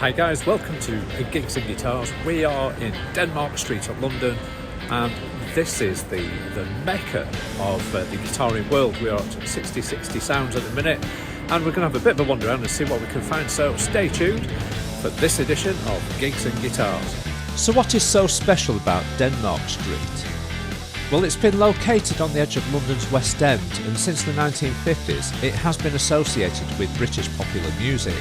Hi guys, welcome to Gigs and Guitars. We are in Denmark Street of London, and this is the mecca of the guitaring world. We are at SixtySixtySounds at the minute, and we're going to have a bit of a wander around and see what we can find, so stay tuned for this edition of Gigs and Guitars. So what is so special about Denmark Street? Well, it's been located on the edge of London's West End, and since the 1950s it has been associated with British popular music.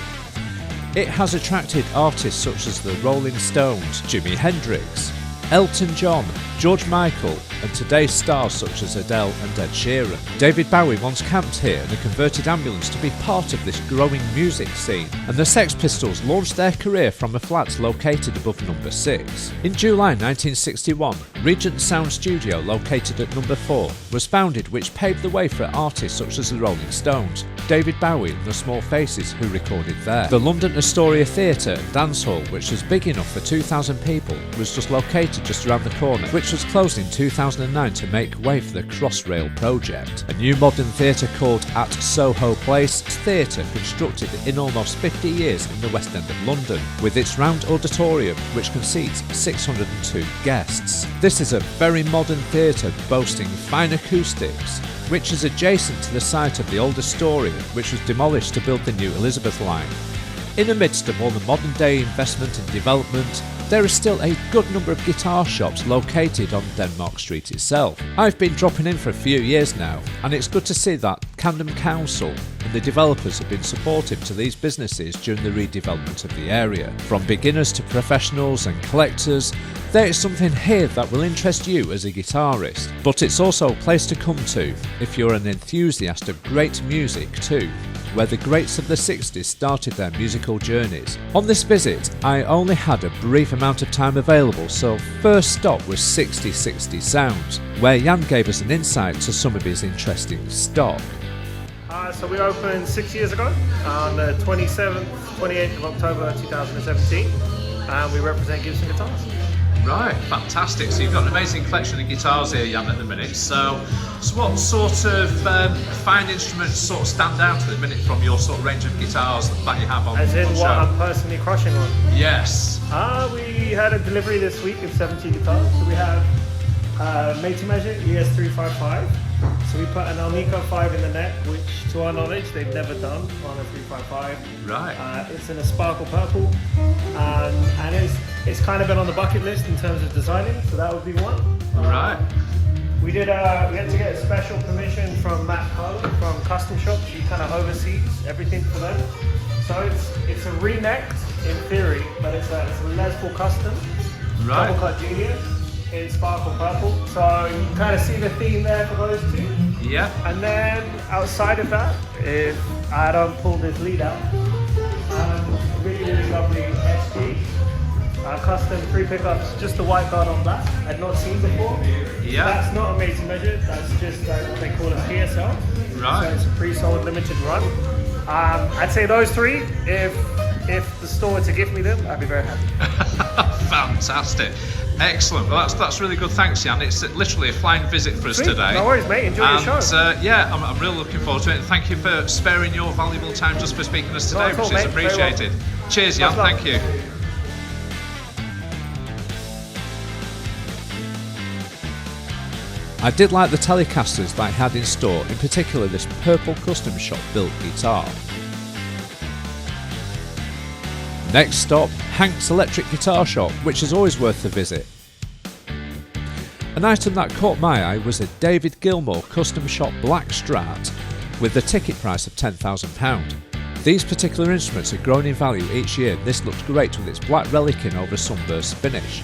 It has attracted artists such as the Rolling Stones, Jimi Hendrix, Elton John, George Michael, and today's stars such as Adele and Ed Sheeran. David Bowie once camped here in a converted ambulance to be part of this growing music scene, and the Sex Pistols launched their career from a flat located above number 6. In July 1961, Regent Sound Studio, located at number 4, was founded, which paved the way for artists such as the Rolling Stones, David Bowie and the Small Faces, who recorded there. The London Astoria Theatre and Dance Hall, which was big enough for 2,000 people, was just located just around the corner, which was closed in 2009 to make way for the Crossrail project. A new modern theatre called At Soho Place Theatre, constructed in almost 50 years in the West End of London, with its round auditorium which can seat 602 guests. This is a very modern theatre boasting fine acoustics, which is adjacent to the site of the old Astoria, which was demolished to build the new Elizabeth line. In the midst of all the modern day investment and development, there is still a good number of guitar shops located on Denmark Street itself. I've been dropping in for a few years now, and it's good to see that Camden Council and the developers have been supportive to these businesses during the redevelopment of the area. From beginners to professionals and collectors, there is something here that will interest you as a guitarist, but it's also a place to come to if you're an enthusiast of great music too, where the greats of the 60s started their musical journeys. On this visit, I only had a brief amount of time available, so first stop was SixtySixtySounds, where Jan gave us an insight to some of his interesting stock. So we opened 6 years ago on the 28th of October 2017, and we represent Gibson Guitars. Right, fantastic. So you've got an amazing collection of guitars here, Jan, at the minute. So what sort of fine instruments sort of stand out at the minute from your sort of range of guitars that you have on As in on what show? I'm personally crushing on? Yes. We had a delivery this week of 70 guitars. So we have made to measure ES355. So we put an Alnico 5 in the neck, which to our knowledge they've never done on a 355. Right. It's in a sparkle purple, and it's kind of been on the bucket list in terms of designing, so that would be one. Right. We had to get a special permission from Matt Carlo from Custom Shop. She kind of oversees everything for them. So it's a re-necked in theory, but it's a Les Paul custom. Right. Double cut junior in sparkle purple. So you can kind of see the theme there for those two. Yeah. And then outside of that, if I don't pull this lead out, really lovely SG. Custom 3 pickups, just the white guard on black. I'd not seen before. Yeah. That's not a made to measure, that's just what they call a PSL. Right. So it's a pre-sold limited run. I'd say those 3, if the store were to give me them, I'd be very happy. Fantastic. Excellent. Well, that's really good. Thanks, Jan. It's literally a flying visit for us today. No worries, mate. Enjoy your show. Yeah, I'm really looking forward to it. And thank you for sparing your valuable time just for speaking to us today, which is appreciated. Cheers, Jan. Thank you. I did like the Telecasters that I had in store, in particular this purple custom shop built guitar. Next stop, Hank's Electric Guitar Shop, which is always worth a visit. An item that caught my eye was a David Gilmour custom shop black Strat with the ticket price of £10,000. These particular instruments are growing in value each year, and this looks great with its black relicing over sunburst finish.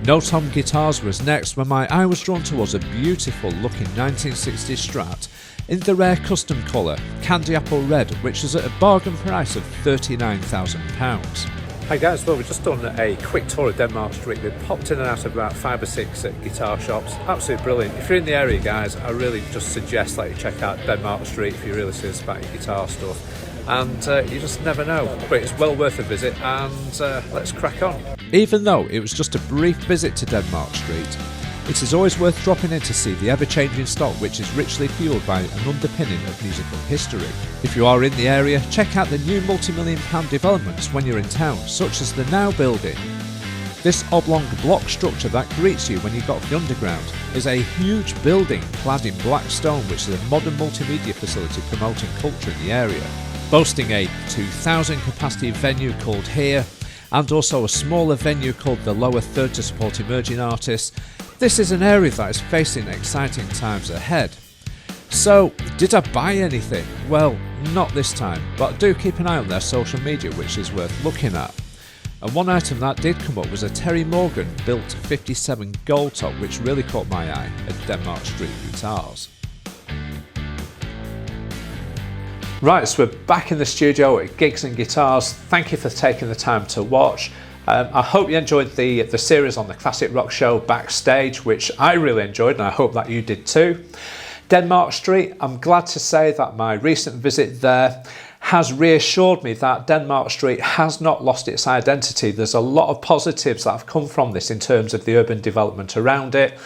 NoTom.Guitars was next, when my eye was drawn towards a beautiful looking 1960s Strat in the rare custom colour Candy Apple Red, which is at a bargain price of £39,000. Hi guys, well we've just done a quick tour of Denmark Street. We've popped in and out of about 5 or 6 guitar shops. Absolutely brilliant. If you're in the area guys, I really just suggest that you check out Denmark Street if you're really serious about your guitar stuff. And you just never know, but it's well worth a visit, and let's crack on. Even though it was just a brief visit to Denmark Street, It is always worth dropping in to see the ever-changing stock, which is richly fueled by an underpinning of musical history. If you are in the area, check out the new multi-million-pound developments when you're in town, such as the Now building. This oblong block structure that greets you when you got off the underground is a huge building clad in black stone, which is a modern multimedia facility promoting culture in the area, boasting a 2,000 capacity venue called Here, and also a smaller venue called the Lower Third to support emerging artists. This is an area that is facing exciting times ahead. So, did I buy anything? Well, not this time, but do keep an eye on their social media, which is worth looking at. And one item that did come up was a Terry Morgan built 57 gold top, which really caught my eye at Denmark Street Guitars. Right, so we're back in the studio at Gigs and Guitars. Thank you for taking the time to watch. I hope you enjoyed the series on the Classic Rock Show Backstage, which I really enjoyed, and I hope that you did too. Denmark Street, I'm glad to say that my recent visit there has reassured me that Denmark Street has not lost its identity. There's a lot of positives that have come from this in terms of the urban development around it.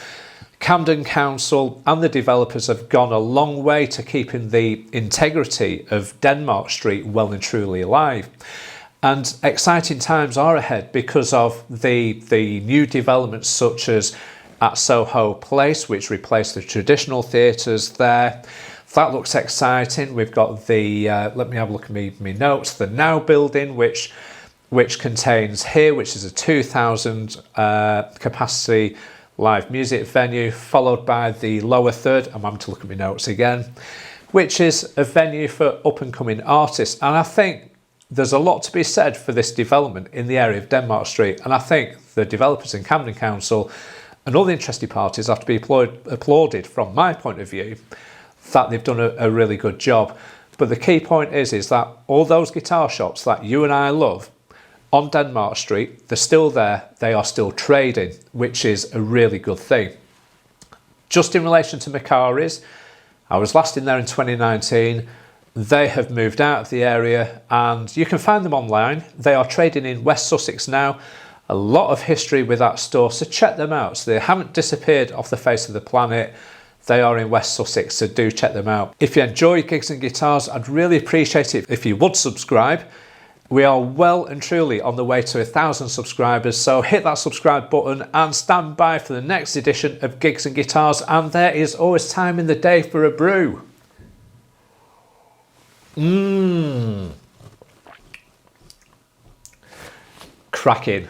Camden Council and the developers have gone a long way to keeping the integrity of Denmark Street well and truly alive. And exciting times are ahead because of the new developments such as at Soho Place, which replaced the traditional theatres there. That looks exciting. We've got the, let me have a look at my notes, the Now building, which contains Here, which is a 2,000 capacity live music venue, followed by the Lower Third, I'm having to look at my notes again, which is a venue for up-and-coming artists. And I think there's a lot to be said for this development in the area of Denmark Street, and I think the developers in Camden Council and all the interested parties have to be applauded from my point of view that they've done a really good job. But the key point is that all those guitar shops that you and I love on Denmark Street, they're still there, they are still trading, which is a really good thing. Just in relation to Guitarist, I was last in there in 2019. They have moved out of the area and you can find them online. They are trading in West Sussex now. A lot of history with that store, so check them out. So they haven't disappeared off the face of the planet. They are in West Sussex, so do check them out. If you enjoy Gigs and Guitars, I'd really appreciate it if you would subscribe. We are well and truly on the way to 1,000 subscribers, so hit that subscribe button and stand by for the next edition of Gigs and Guitars, and there is always time in the day for a brew. Cracking.